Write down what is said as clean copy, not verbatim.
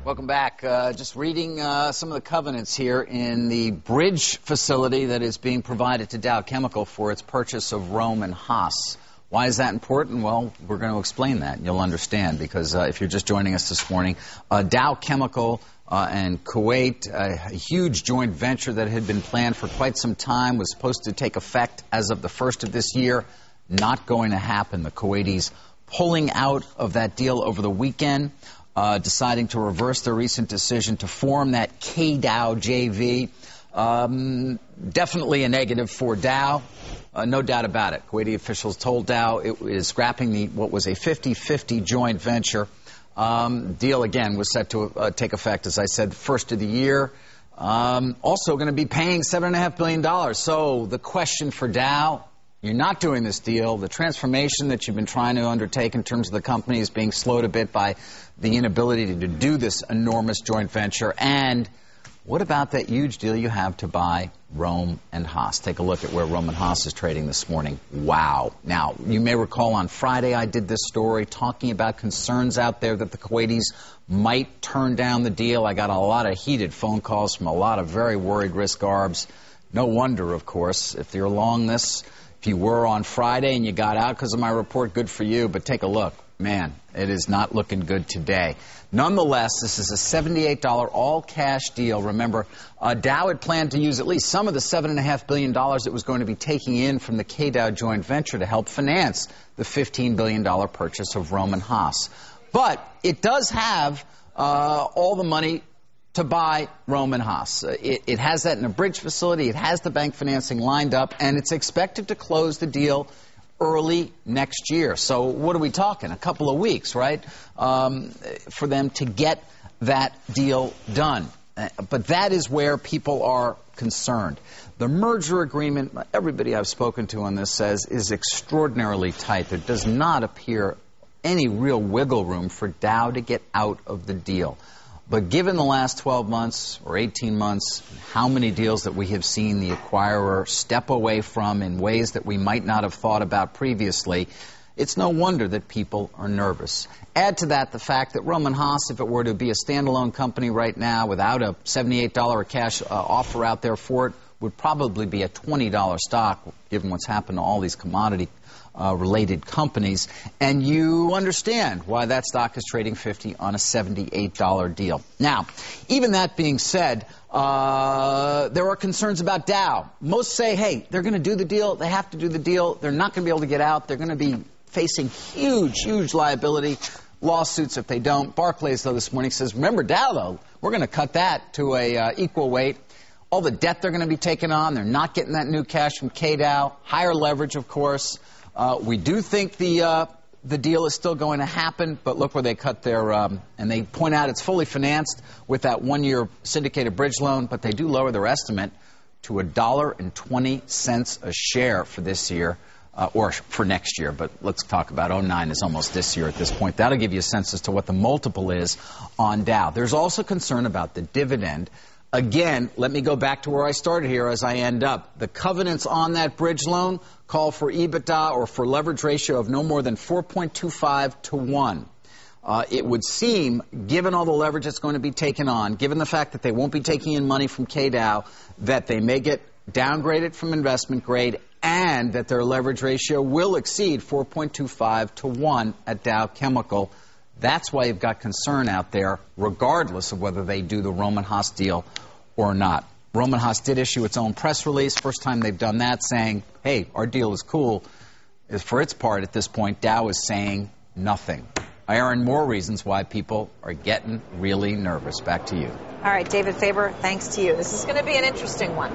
Welcome back. Just reading some of the covenants here in the bridge facility that is being provided to Dow Chemical for its purchase of Rohm and Haas. Why is that important? Well, we're going to explain that, and you'll understand, because if you're just joining us this morning, Dow Chemical and Kuwait, a huge joint venture that had been planned for quite some time, was supposed to take effect as of the 1st of this year. Not going to happen. The Kuwaitis pulling out of that deal over the weekend. Deciding to reverse their recent decision to form that K-Dow JV. Definitely a negative for Dow, no doubt about it. Kuwaiti officials told Dow it is scrapping what was a 50-50 joint venture. Deal, again, was set to take effect, as I said, first of the year. Also going to be paying $7.5 billion. So the question for Dow: you're not doing this deal. The transformation that you've been trying to undertake in terms of the company is being slowed a bit by the inability to do this enormous joint venture. And what about that huge deal you have to buy Rohm and Haas? Take a look at where Rohm and Haas is trading this morning. Wow. Now, you may recall on Friday I did this story talking about concerns out there that the Kuwaitis might turn down the deal. I got a lot of heated phone calls from a lot of very worried risk arbs. No wonder, of course, if you're along this. If you were on Friday and you got out because of my report, good for you, but take a look. Man, it is not looking good today. Nonetheless, this is a $78 all-cash deal. Remember, Dow had planned to use at least some of the $7.5 billion it was going to be taking in from the K-Dow joint venture to help finance the $15 billion purchase of Rohm and Haas. But it does have all the money to buy Rohm and Haas. It has that in a bridge facility. It has the bank financing lined up, and it's expected to close the deal early next year. So what are we talking? A couple of weeks, right, for them to get that deal done. But that is where people are concerned. The merger agreement, everybody I've spoken to on this says, is extraordinarily tight. There does not appear any real wiggle room for Dow to get out of the deal. But given the last 12 months or 18 months, how many deals that we have seen the acquirer step away from in ways that we might not have thought about previously, it's no wonder that people are nervous. Add to that the fact that Rohm and Haas, if it were to be a standalone company right now without a $78 cash offer out there for it, would probably be a $20 stock, given what's happened to all these commodity related companies, and you understand why that stock is trading $50 on a $78 deal. Now, even that being said, there are concerns about Dow. Most say, hey, they're going to do the deal. They have to do the deal. They're not going to be able to get out. They're going to be facing huge liability lawsuits if they don't. Barclays, though, this morning says, remember Dow, though, we're going to cut that to a equal weight. All the debt they're going to be taking on, they're not getting that new cash from K-Dow. Higher leverage, of course. We do think the deal is still going to happen, but look where they cut their, and they point out it's fully financed with that one-year syndicated bridge loan, but they do lower their estimate to $1.20 a share for this year, or for next year, but let's talk about 09 is almost this year at this point. That'll give you a sense as to what the multiple is on Dow. There's also concern about the dividend. Again, let me go back to where I started here as I end up. The covenants on that bridge loan call for EBITDA or for leverage ratio of no more than 4.25 to 1. It would seem, given all the leverage that's going to be taken on, given the fact that they won't be taking in money from K-Dow, that they may get downgraded from investment grade and that their leverage ratio will exceed 4.25 to 1 at Dow Chemical. That's why you've got concern out there, regardless of whether they do the Rohm and Haas deal or not. Rohm and Haas did issue its own press release. First time they've done that, saying, hey, our deal is cool. For its part, at this point, Dow is saying nothing. I are in more reasons why people are getting really nervous. Back to you. All right, David Faber, thanks to you. This is going to be an interesting one.